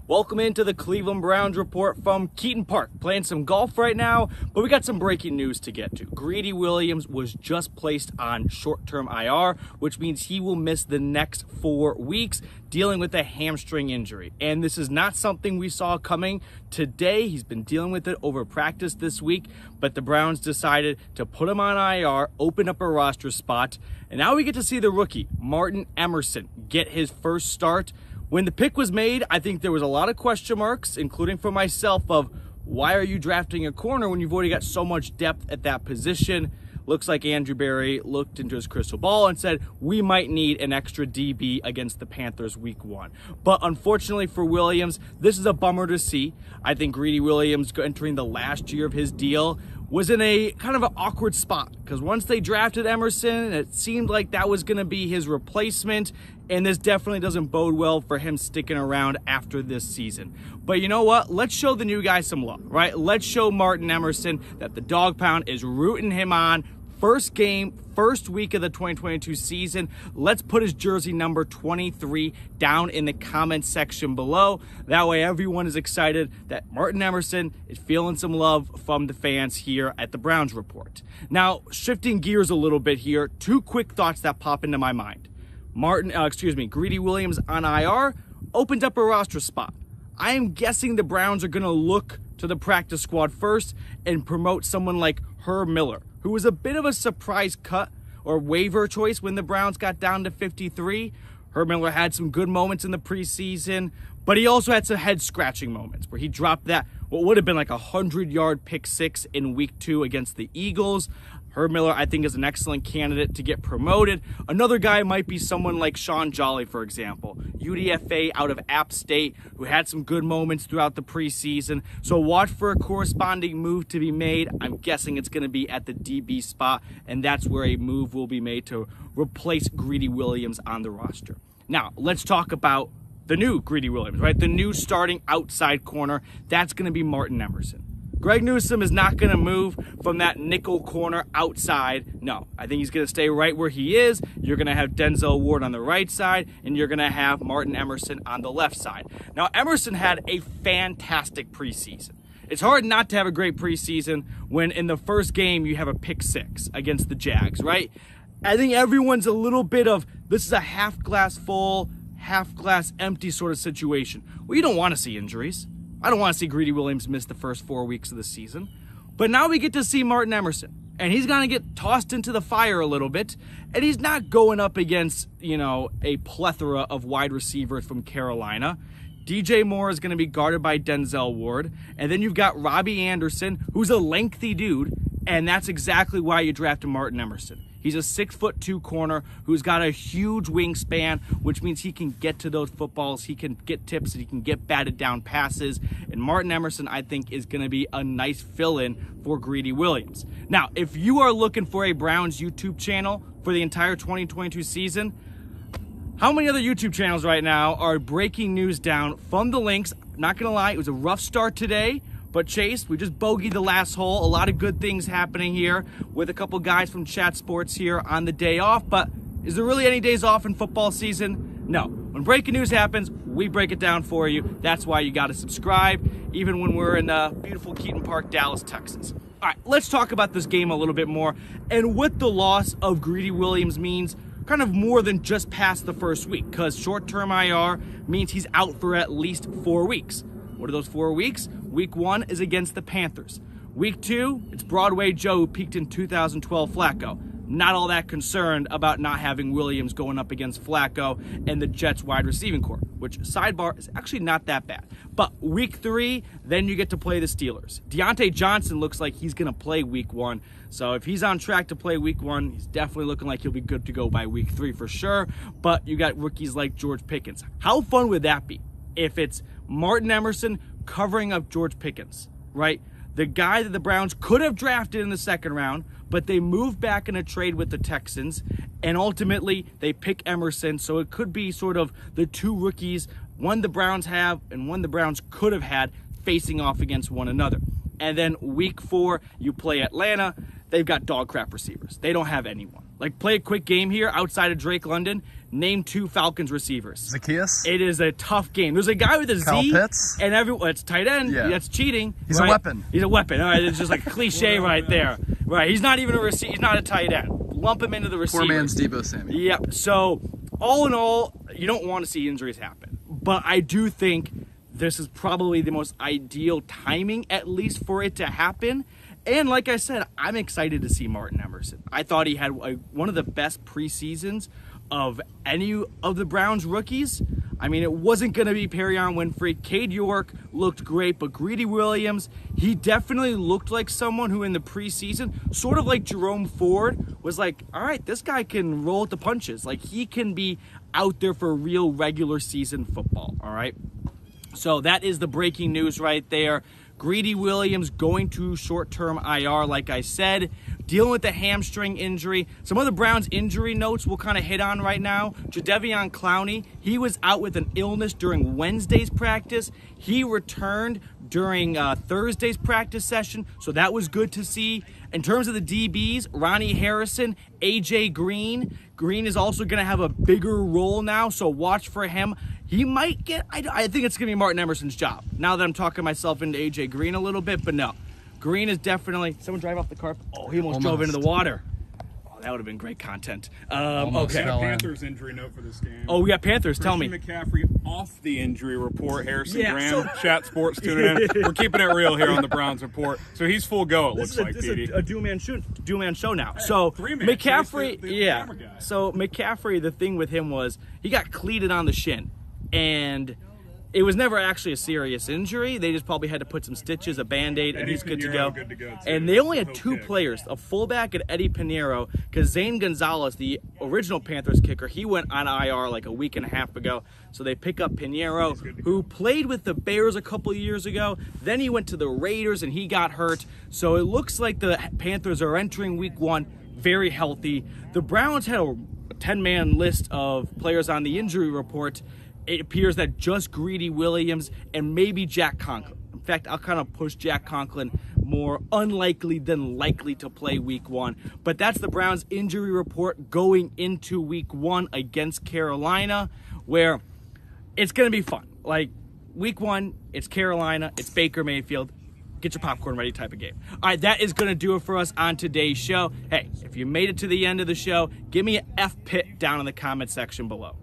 Welcome into the Cleveland Browns report from Keaton Park. Playing some golf right now, but we got some breaking news to get to. Greedy Williams was just placed on short-term IR, which means he will miss the next 4 weeks dealing with a hamstring injury. And this is not something we saw coming today. He's been dealing with it over practice this week, but the Browns decided to put him on IR, open up a roster spot, and now we get to see the rookie, Martin Emerson, get his first start. When the pick was made, I think there was a lot of question marks, including for myself, of why are you drafting a corner when you've already got so much depth at that position? Looks like Andrew Berry looked into his crystal ball and said, we might need an extra DB against the Panthers week 1. But unfortunately for Williams, this is a bummer to see. I think Greedy Williams entering the last year of his deal was in a kind of an awkward spot because once they drafted Emerson, it seemed like that was going to be his replacement, and this definitely doesn't bode well for him sticking around after this season. But you know what? Let's show the new guy some love, right? Let's show Martin Emerson that the Dog Pound is rooting him on. First game, first week of the 2022 season. Let's put his jersey number 23 down in the comments section below. That way everyone is excited that Martin Emerson is feeling some love from the fans here at the Browns Report. Now, shifting gears a little bit here, 2 quick thoughts that pop into my mind. Greedy Williams on IR opened up a roster spot. I am guessing the Browns are going to look to the practice squad first and promote someone like Herb Miller, who was a bit of a surprise cut or waiver choice when the Browns got down to 53. Herb Miller had some good moments in the preseason, but he also had some head-scratching moments where he dropped that, what would have been like a 100-yard pick 6 in week 2 against the Eagles. Herb Miller, I think, is an excellent candidate to get promoted. Another guy might be someone like Sean Jolly, for example, UDFA out of App State, who had some good moments throughout the preseason. So watch for a corresponding move to be made. I'm guessing it's going to be at the DB spot, and that's where a move will be made to replace Greedy Williams on the roster. Now, let's talk about the new Greedy Williams, right? The new starting outside corner. That's going to be Martin Emerson. Greg Newsome is not going to move from that nickel corner outside. No, I think he's going to stay right where he is. You're going to have Denzel Ward on the right side, and you're going to have Martin Emerson on the left side. Now, Emerson had a fantastic preseason. It's hard not to have a great preseason when in the first game you have a pick 6 against the Jags, right? I think everyone's a little bit of, this is a half glass full, half glass empty sort of situation. Well, you don't want to see injuries. I don't want to see Greedy Williams miss the first 4 weeks of the season. But now we get to see Martin Emerson. And he's going to get tossed into the fire a little bit. And he's not going up against, a plethora of wide receivers from Carolina. DJ Moore is going to be guarded by Denzel Ward. And then you've got Robbie Anderson, who's a lengthy dude. And that's exactly why you drafted Martin Emerson. He's a 6'2" corner who's got a huge wingspan, which means he can get to those footballs, he can get tips, and he can get batted down passes. And Martin Emerson, I think, is going to be a nice fill-in for Greedy Williams. Now, if you are looking for a Browns YouTube channel for the entire 2022 season, how many other YouTube channels right now are breaking news down from the links? Not going to lie, it was a rough start today. But Chase, we just bogeyed the last hole. A lot of good things happening here with a couple guys from Chat Sports here on the day off. But is there really any days off in football season? No. When breaking news happens, we break it down for you. That's why you got to subscribe, even when we're in beautiful Keaton Park, Dallas, Texas. All right, let's talk about this game a little bit more and what the loss of Greedy Williams means, kind of more than just past the first week, because short-term IR means he's out for at least 4 weeks. What are those 4 weeks? Week 1 is against the Panthers. Week 2, it's Broadway Joe, who peaked in 2012 Flacco. Not all that concerned about not having Williams going up against Flacco and the Jets wide receiving corps, which, sidebar, is actually not that bad. But week 3, then you get to play the Steelers. Deontay Johnson looks like he's going to play week 1. So if he's on track to play week 1, he's definitely looking like he'll be good to go by week 3 for sure. But you got rookies like George Pickens. How fun would that be if it's Martin Emerson covering up George Pickens, right? The guy that the Browns could have drafted in the second round, but they moved back in a trade with the Texans, and ultimately they pick Emerson, so it could be sort of the 2 rookies, one the Browns have and one the Browns could have had, facing off against one another. And then week 4, you play Atlanta. They've got dog crap receivers. They don't have anyone. Like, play a quick game here outside of Drake London. Name 2 Falcons receivers. Zacchaeus? It is a tough game. There's a guy with a Kyle Z. Pitts? And everyone, it's tight end. Yeah. That's cheating. He's right? a weapon. He's a weapon. All right, it's just like a cliche right there. Right, he's not even a receiver. He's not a tight end. Lump him into the receiver. Poor man's Debo Samuel. Yep. So, all in all, you don't want to see injuries happen. But I do think this is probably the most ideal timing, at least, for it to happen. And like I said, I'm excited to see Martin Emerson. I thought he had one of the best preseasons of any of the Browns rookies. I mean, it wasn't going to be Perrion Winfrey. Cade York looked great, but Greedy Williams, he definitely looked like someone who in the preseason, sort of like Jerome Ford, was like, all right, this guy can roll with the punches. Like, he can be out there for real regular season football, all right? So that is the breaking news right there. Greedy Williams going to short-term IR, like I said, dealing with the hamstring injury. Some of the Browns injury notes we'll kind of hit on right now. Jadeveon Clowney, he was out with an illness during Wednesday's practice. He returned during Thursday's practice session, so that was good to see. In terms of the DBs, Ronnie Harrison, AJ Green. Green is also going to have a bigger role now, so watch for him. He might get, I think it's going to be Martin Emerson's job. Now that I'm talking myself into AJ Green a little bit, but no. Green is definitely, someone drive off the carpet? Oh, he almost drove into the water. Oh, that would have been great content. Okay. Panthers injury note for this game. Oh, we got Panthers, tell me. Christian McCaffrey off the injury report. Harrison Graham, Chat Sports tuning in. We're keeping it real here on the Browns Report. So he's full go, it looks like, This Petey. is a two-man show now. So three-man. McCaffrey, The camera guy. So McCaffrey, the thing with him was he got cleated on the shin. And it was never actually a serious injury. They just probably had to put some stitches, a Band-Aid, and he's good to go. And they only had 2 players, a fullback and Eddie Pinheiro, because Zane Gonzalez, the original Panthers kicker, he went on IR like a week and a half ago. So they pick up Pinheiro, who played with the Bears a couple of years ago. Then he went to the Raiders and he got hurt. So it looks like the Panthers are entering week 1 very healthy. The Browns had a 10-man list of players on the injury report. It appears that just Greedy Williams and maybe Jack Conklin. In fact, I'll kind of push Jack Conklin more unlikely than likely to play week 1. But that's the Browns injury report going into week 1 against Carolina, where it's going to be fun. Like, week 1, it's Carolina, it's Baker Mayfield. Get your popcorn ready type of game. All right, that is going to do it for us on today's show. Hey, if you made it to the end of the show, give me an F pit down in the comment section below.